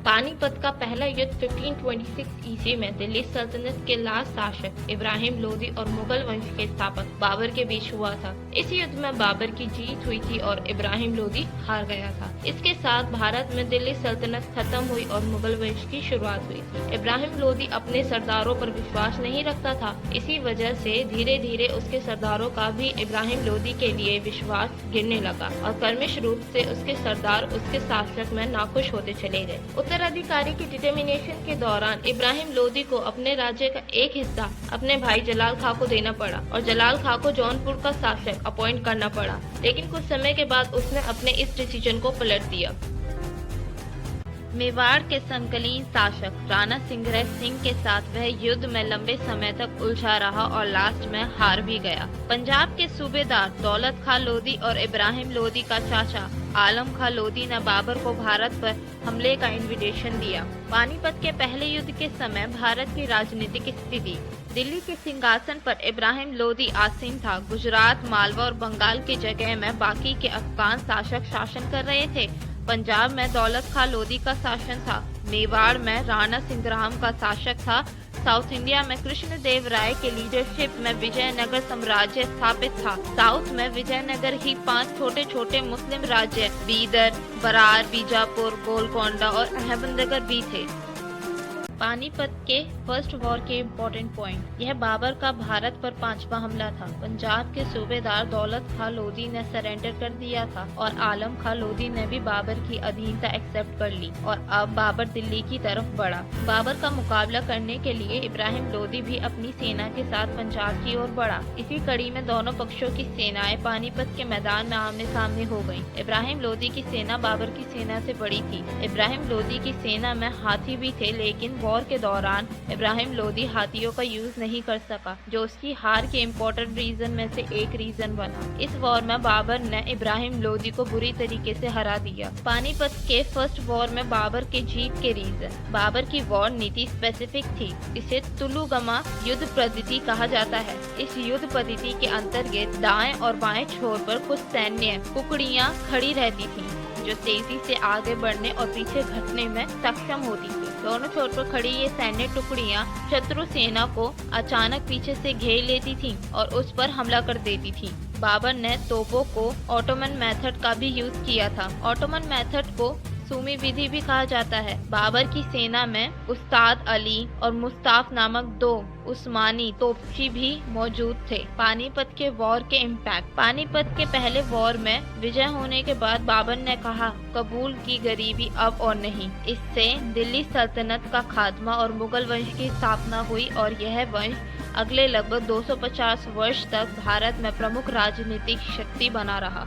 पानीपत का पहला युद्ध 1526 ईस्वी में दिल्ली सल्तनत के लास्ट शासक इब्राहिम लोदी और मुगल वंश के स्थापक बाबर के बीच हुआ था। इस युद्ध में बाबर की जीत हुई थी और इब्राहिम लोदी हार गया था। इसके साथ भारत में दिल्ली सल्तनत खत्म हुई और मुगल वंश की शुरुआत हुई। इब्राहिम लोदी अपने सरदारों पर विश्वास नहीं रखता था। इसी वजह से धीरे धीरे उसके सरदारों का भी इब्राहिम लोदी के लिए विश्वास गिरने लगा और क्रमश रूप से उसके सरदार उसके शासक में नाखुश होते चले गए। उत्तराधिकारी की डिटर्मिनेशन के दौरान इब्राहिम लोदी को अपने राज्य का एक हिस्सा अपने भाई जलाल खां को देना पड़ा और जलाल खां को जौनपुर का शासक अपॉइंट करना पड़ा, लेकिन कुछ समय के बाद उसने अपने इस डिसीजन को पलट दिया। मेवाड़ के समकालीन शासक राणा सिंगरैय सिंह के साथ वह युद्ध में लंबे समय तक उलझा रहा और लास्ट में हार भी गया। पंजाब के सूबेदार दौलत खां लोदी और इब्राहिम लोदी का चाचा आलम खां लोदी ने बाबर को भारत पर हमले का इनविटेशन दिया। पानीपत के पहले युद्ध के समय भारत की राजनीतिक स्थिति। दिल्ली के सिंहासन पर इब्राहिम लोदी आसीन था। गुजरात, मालवा और बंगाल की जगह में बाकी के अफगान शासक शासन कर रहे थे। पंजाब में दौलत खां लोदी का शासन था। मेवाड़ में राणा सिंगराम का शासक था। साउथ इंडिया में कृष्णदेव राय के लीडरशिप में विजयनगर साम्राज्य स्थापित था। साउथ में विजयनगर ही 5 छोटे छोटे मुस्लिम राज्य बीदर, बरार, बीजापुर, गोलकोंडा और अहमदनगर भी थे। पानीपत के फर्स्ट वॉर के इम्पोर्टेंट पॉइंट। यह बाबर का भारत पर 5वां हमला था। पंजाब के सूबेदार दौलत खां लोदी ने सरेंडर कर दिया था और आलम खां लोदी ने भी बाबर की अधीनता एक्सेप्ट कर ली और अब बाबर दिल्ली की तरफ बढ़ा। बाबर का मुकाबला करने के लिए इब्राहिम लोदी भी अपनी सेना के साथ पंजाब की ओर बढ़ा। इसी कड़ी में दोनों पक्षों की सेनाएं पानीपत के मैदान में आमने सामने हो गयी। इब्राहिम लोदी की सेना बाबर की सेना से बड़ी थी। इब्राहिम लोदी की सेना में हाथी भी थे, लेकिन वॉर के दौरान इब्राहिम लोदी हाथियों का यूज नहीं कर सका, जो उसकी हार के इम्पोर्टेंट रीजन में से एक रीजन बना। इस वॉर में बाबर ने इब्राहिम लोदी को बुरी तरीके से हरा दिया। पानीपत के फर्स्ट वॉर में बाबर के जीत के रीजन। बाबर की वॉर नीति स्पेसिफिक थी। इसे तुलुगमा युद्ध पद्धति कहा जाता है। इस युद्ध पद्धति के अंतर्गत दाएं और बाएं छोर पर कुछ सैन्य टुकड़ियां खड़ी रहती थीं, जो तेजी से आगे बढ़ने और पीछे घटने में सक्षम होती थी। दोनों छोर पर खड़ी ये सैन्य टुकड़ियां शत्रु सेना को अचानक पीछे से घेर लेती थीं और उस पर हमला कर देती थीं। बाबर ने तोपों को ऑटोमन मेथड का भी यूज किया था। ऑटोमन मेथड को सूमी विधि भी कहा जाता है। बाबर की सेना में उस्ताद अली और मुस्ताफ नामक 2 उस्मानी तोपची भी मौजूद थे। पानीपत के वॉर के इम्पैक्ट। पानीपत के पहले वॉर में विजय होने के बाद बाबर ने कहा, कबूल की गरीबी अब और नहीं। इससे दिल्ली सल्तनत का खात्मा और मुगल वंश की स्थापना हुई और यह वंश अगले लगभग 250 वर्ष तक भारत में प्रमुख राजनीतिक शक्ति बना रहा।